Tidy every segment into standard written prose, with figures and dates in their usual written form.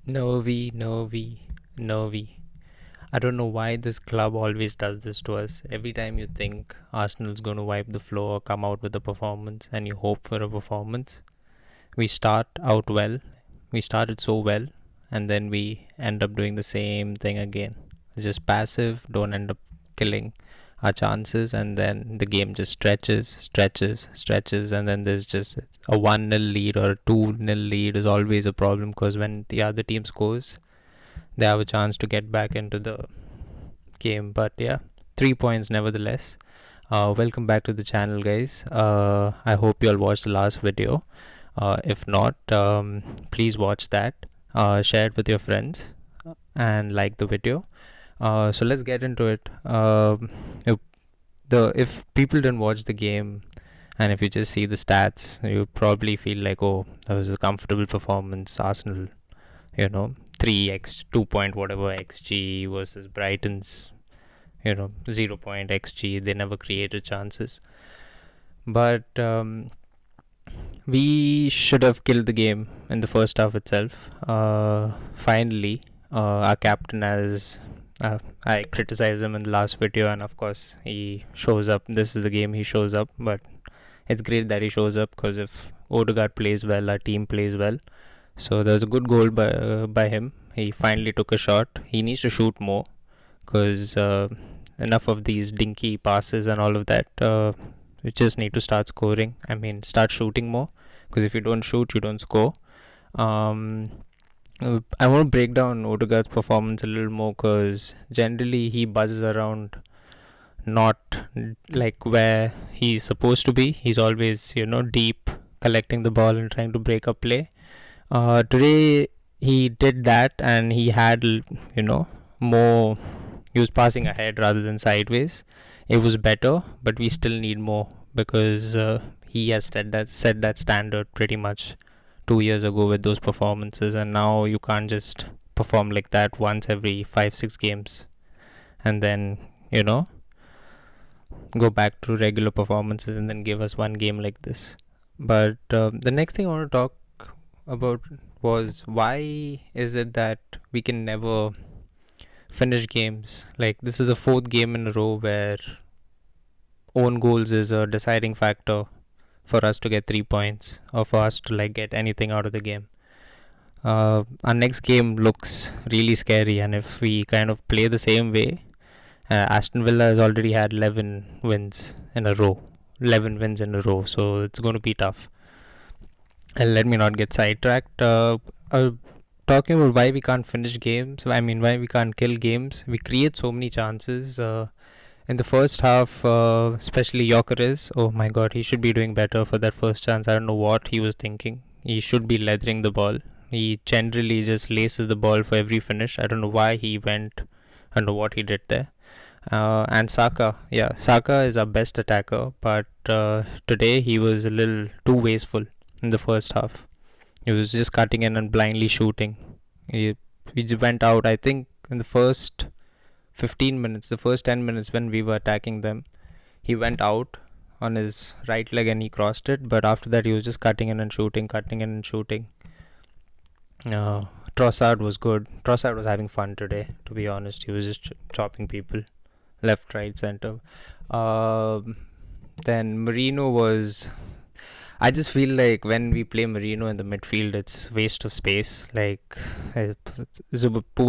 Nervy. I don't know why this club always does this to us. Every time you think Arsenal's going to wipe the floor or come out with a performance and you hope for a performance, we start out well. We started so well, and then we end up doing the same thing again. It's just passive, don't end up killing our chances, and then the game just stretches, and then there's just a 1-0 lead or a 2-0 lead is always a problem because when the other team scores, they have a chance to get back into the game. But yeah, 3 points nevertheless. Welcome back to the channel, guys. I hope you all watched the last video. If not, please watch that. Share it with your friends and like the video. So let's get into it. If people didn't watch the game and if you just see the stats, you probably feel like, oh, that was a comfortable performance. Arsenal, 3x 2 point whatever xg versus Brighton's 0 point xg. They never created chances, but we should have killed the game in the first half itself. Finally, our captain, as I criticized him in the last video, and of course he shows up. This is the game he shows up, but it's great that he shows up because if Odegaard plays well, our team plays well. So there's a good goal by him. He finally took a shot. He needs to shoot more because enough of these dinky passes and all of that. You just need to start scoring. I mean, start shooting more because if you don't shoot, you don't score. I want to break down Odegaard's performance a little more because generally he buzzes around not like where he's supposed to be. He's always, deep, collecting the ball and trying to break up play. Today he did that and he had, more. He was passing ahead rather than sideways. It was better, but we still need more because he has set that standard pretty much 2 years ago with those performances, and now you can't just perform like that once every 5-6 games and then go back to regular performances and then give us one game like this. But the next thing I want to talk about was why is it that we can never finish games? Like, this is a fourth game in a row where own goals is a deciding factor for us to get 3 points or for us to get anything out of the game. Our next game looks really scary, and if we kind of play the same way, Aston Villa has already had 11 wins in a row. 11 wins in a row, so it's going to be tough. And let me not get sidetracked. Talking about why we can't finish games, I mean, why we can't kill games. We create so many chances. In the first half, especially Gyökeres, oh my god, he should be doing better for that first chance. I don't know what he was thinking. He should be leathering the ball. He generally just laces the ball for every finish. I don't know why he went. I don't know what he did there. And Saka, yeah, Saka is our best attacker, but today he was a little too wasteful in the first half. He was just cutting in and blindly shooting. He just went out, I think, in the first 15 minutes, the first 10 minutes when we were attacking them. He went out on his right leg and he crossed it, but after that he was just cutting in and shooting. Trossard was good. Trossard was having fun today, to be honest. He was just chopping people left, right, center. Then Marino was. I just feel like when we play Marino in the midfield, it's waste of space. Like, poor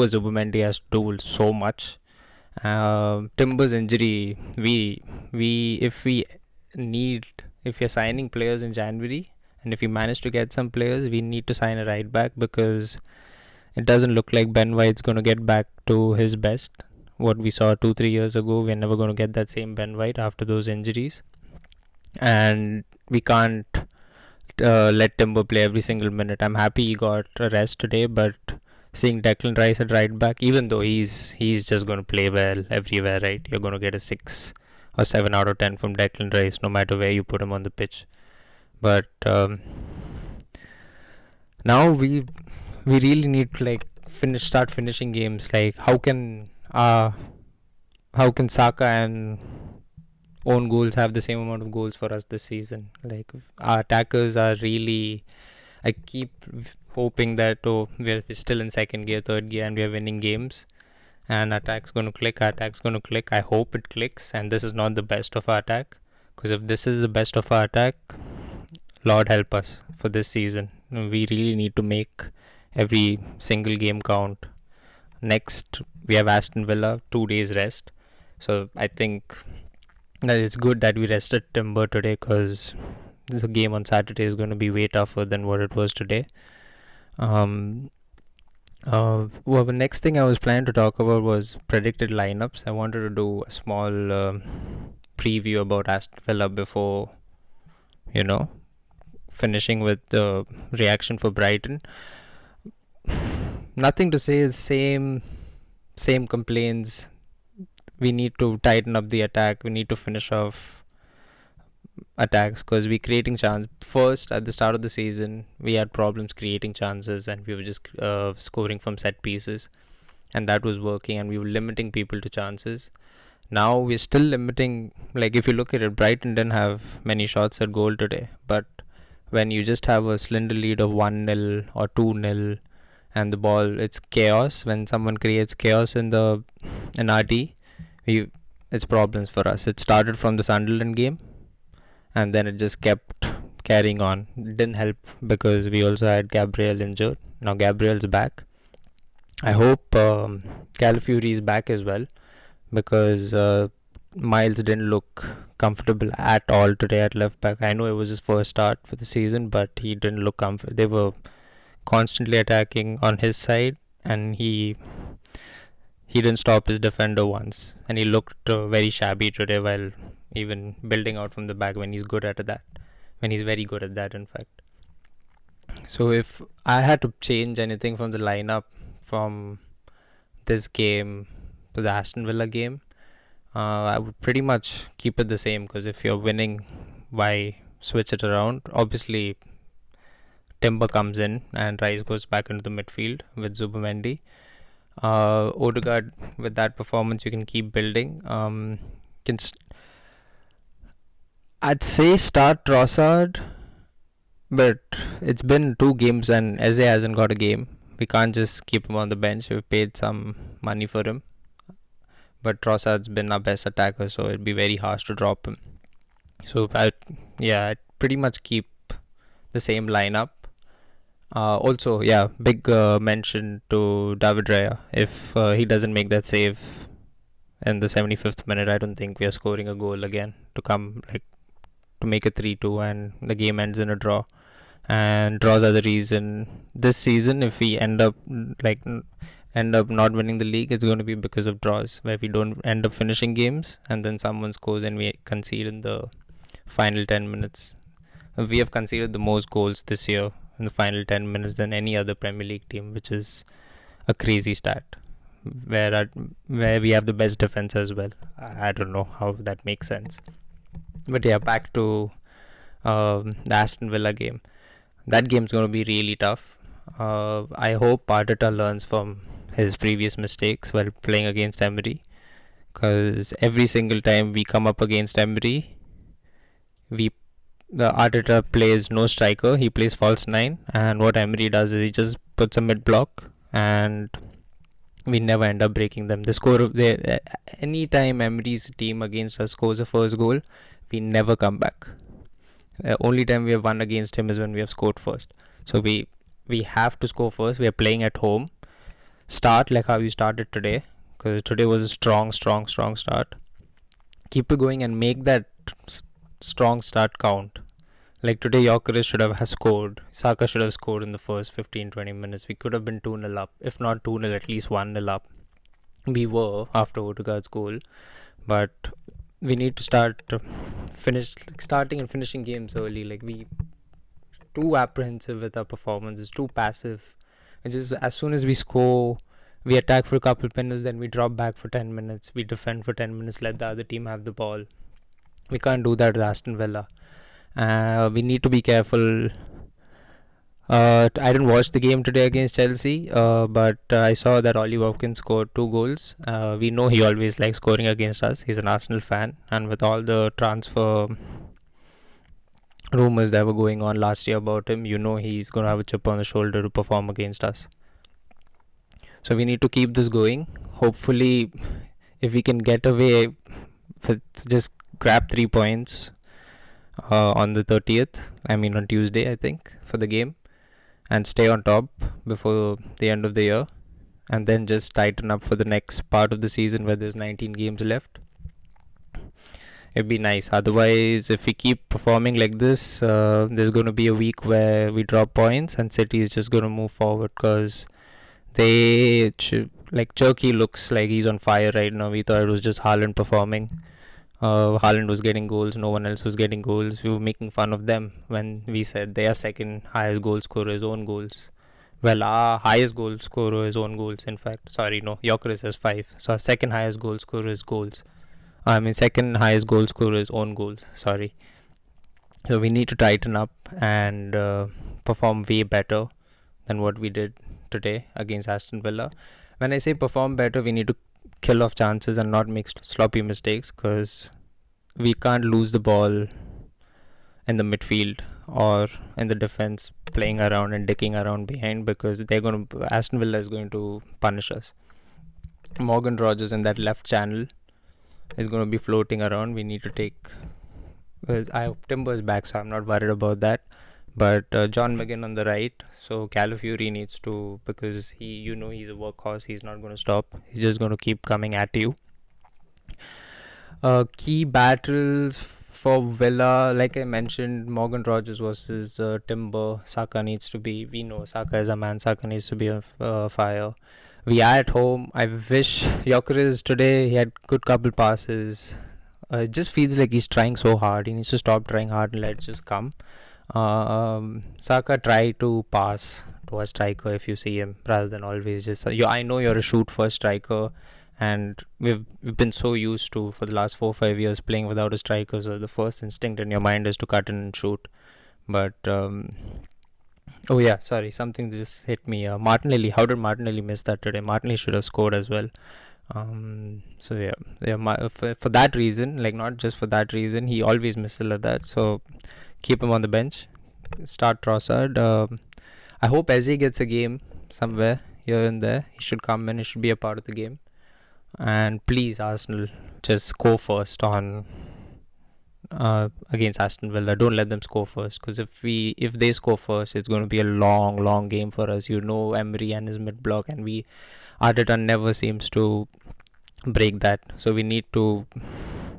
Zubimendi has to do so much. Timber's injury, if you're signing players in January, and if we manage to get some players, we need to sign a right back because it doesn't look like Ben White's going to get back to his best. What we saw 2-3 years ago, we're never going to get that same Ben White after those injuries, and we can't let Timber play every single minute. I'm happy he got a rest today, but seeing Declan Rice at right back, even though he's just going to play well everywhere, right? You're going to get a 6 or 7 out of 10 from Declan Rice, no matter where you put him on the pitch. But now we really need to start finishing games. Like, how can Saka and own goals have the same amount of goals for us this season? Like, our attackers are really, I keep hoping that we're still in second gear, third gear, and we are winning games. And attack's going to click. Attack's going to click. I hope it clicks. And this is not the best of our attack, because if this is the best of our attack, Lord help us for this season. We really need to make every single game count. Next, we have Aston Villa, 2 days rest. So I think that it's good that we rested Timber today, because the game on Saturday is going to be way tougher than what it was today. Well, the next thing I was planning to talk about was predicted lineups. I wanted to do a small preview about Aston Villa before, finishing with the reaction for Brighton. Nothing to say. Same complaints. We need to tighten up the attack. We need to finish off attacks, because we're creating chance. First, at the start of the season, we had problems creating chances, and we were just scoring from set pieces, and that was working, and we were limiting people to chances. Now we're still limiting. Like, if you look at it, Brighton didn't have many shots at goal today, but when you just have a slender lead of 1-0 or 2-0, and the ball, it's chaos. When someone creates chaos in RD, it's problems for us. It started from the Sunderland game, and then it just kept carrying on. It didn't help because we also had Gabriel injured. Now Gabriel's back. I hope Calafiori is back as well, because Miles didn't look comfortable at all today at left back. I know it was his first start for the season, but he didn't look comfortable. They were constantly attacking on his side, and he didn't stop his defender once, and he looked very shabby today while even building out from the back, when he's good at that, when he's very good at that, in fact. So if I had to change anything from the lineup from this game to the Aston Villa game, I would pretty much keep it the same, because if you're winning, why switch it around? Obviously, Timber comes in and Rice goes back into the midfield with Zubimendi. Odegaard, with that performance, you can keep building. I'd say start Trossard, but it's been 2 games and Eze hasn't got a game. We can't just keep him on the bench. We've paid some money for him, but Trossard's been our best attacker, so it'd be very harsh to drop him. So I'd pretty much keep the same lineup. Also, big mention to David Raya. If he doesn't make that save in the 75th minute, I don't think we are scoring a goal again to make it 3-2, and the game ends in a draw. And draws are the reason this season. If we end up not winning the league, it's going to be because of draws, where we don't end up finishing games, and then someone scores and we concede in the final 10 minutes. We have conceded the most goals this year in the final 10 minutes than any other Premier League team, which is a crazy stat, where we have the best defense as well. I don't know how that makes sense. But back to the Aston Villa game. That game's going to be really tough. I hope Arteta learns from his previous mistakes while playing against Emery, because every single time we come up against Emery, the Arteta plays no striker. He plays false 9, and what Emery does is he just puts a mid block, and we never end up breaking them. Any time Emery's team against us scores a first goal, we never come back. Only time we have won against him is when we have scored first. So we have to score first. We are playing at home. Start like how you started today, because today was a strong start. Keep it going and make that strong start count. Like today, Gyökeres should have scored. Saka should have scored in the first 15-20 minutes. We could have been 2-0 up. If not 2-0, at least 1-0 up. We were after Odegaard's goal. But we need to starting and finishing games early. Like, we too apprehensive with our performance. It's too passive. It's just as soon as we score, we attack for a couple of minutes, then we drop back for 10 minutes. We defend for 10 minutes, let the other team have the ball. We can't do that with Aston Villa. We need to be careful. I didn't watch the game today against Chelsea, but I saw that Ollie Watkins scored 2 goals. We know he always likes scoring against us. He's an Arsenal fan, and with all the transfer rumors that were going on last year about him, he's going to have a chip on the shoulder to perform against us. So we need to keep this going. Hopefully, if we can get away with just grab 3 points on the 30th, I mean on Tuesday, I think, for the game, and stay on top before the end of the year, and then just tighten up for the next part of the season where there's 19 games left. It'd be nice. Otherwise, if we keep performing like this, there's going to be a week where we drop points and City is just going to move forward because like Turkey looks like he's on fire right now. We thought it was just Haaland performing. Haaland was getting goals, no one else was getting goals. We were making fun of them when we said their second highest goal scorer is own goals. Well, our highest goal scorer is own goals. In fact, sorry, no, Gyökeres has 5. So our second highest goal scorer is goals. I mean, second highest goal scorer is own goals. Sorry. So we need to tighten up and perform way better than what we did today against Aston Villa. When I say perform better, we need to kill off chances and not make sloppy mistakes, because we can't lose the ball in the midfield or in the defense playing around and dicking around behind, because Aston Villa is going to punish us. Morgan Rogers in that left channel is going to be floating around. We need to take. Well, I hope Timber's back, so I'm not worried about that. But John McGinn on the right, so Calafiori needs to, because he's a workhorse. He's not going to stop. He's just going to keep coming at you. Key battles for Villa, like I mentioned, Morgan Rogers versus Timber. Saka needs to be. We know Saka is a man. Saka needs to be on fire. We are at home. I wish Gyökeres today, he had good couple passes. It just feels like he's trying so hard. He needs to stop trying hard and let it just come. Saka try to pass to a striker if you see him, rather than always just. I know you're a shoot first striker, and we've been so used to, for the last 4-5 years, playing without a striker. So the first instinct in your mind is to cut in and shoot. But oh yeah, sorry, something just hit me. Martinelli, how did Martinelli miss that today? Martinelli should have scored as well. So yeah. For that reason, like not just for that reason, he always misses like that. So keep him on the bench. Start Trossard. I hope Eze gets a game somewhere here and there. He should come in. He should be a part of the game. And please, Arsenal, just score first on against Aston Villa. Don't let them score first, because if they score first, it's going to be a long game for us. Emery and his mid block, and Arteta never seems to break that. So we need to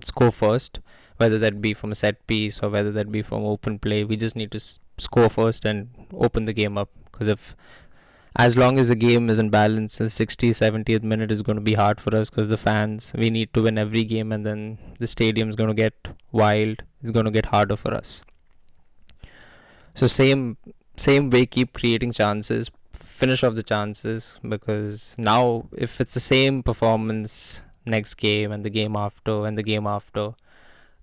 score first, whether that be from a set piece or whether that be from open play. We just need to score first and open the game up, because as long as the game isn't balanced, the 60th, 70th minute is going to be hard for us, because the fans, we need to win every game, and then the stadium's going to get wild. It's going to get harder for us. So same way, keep creating chances, finish off the chances, because now if it's the same performance next game and the game after and the game after,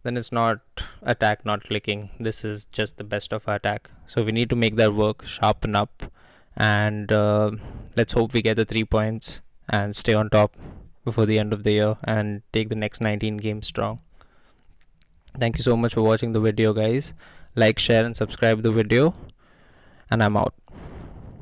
then it's not attack not clicking. This is just the best of our attack. So we need to make that work, sharpen up, and let's hope we get the 3 points and stay on top before the end of the year and take the next 19 games strong. Thank you so much for watching the video, guys. Like, share and subscribe the video, and I'm out.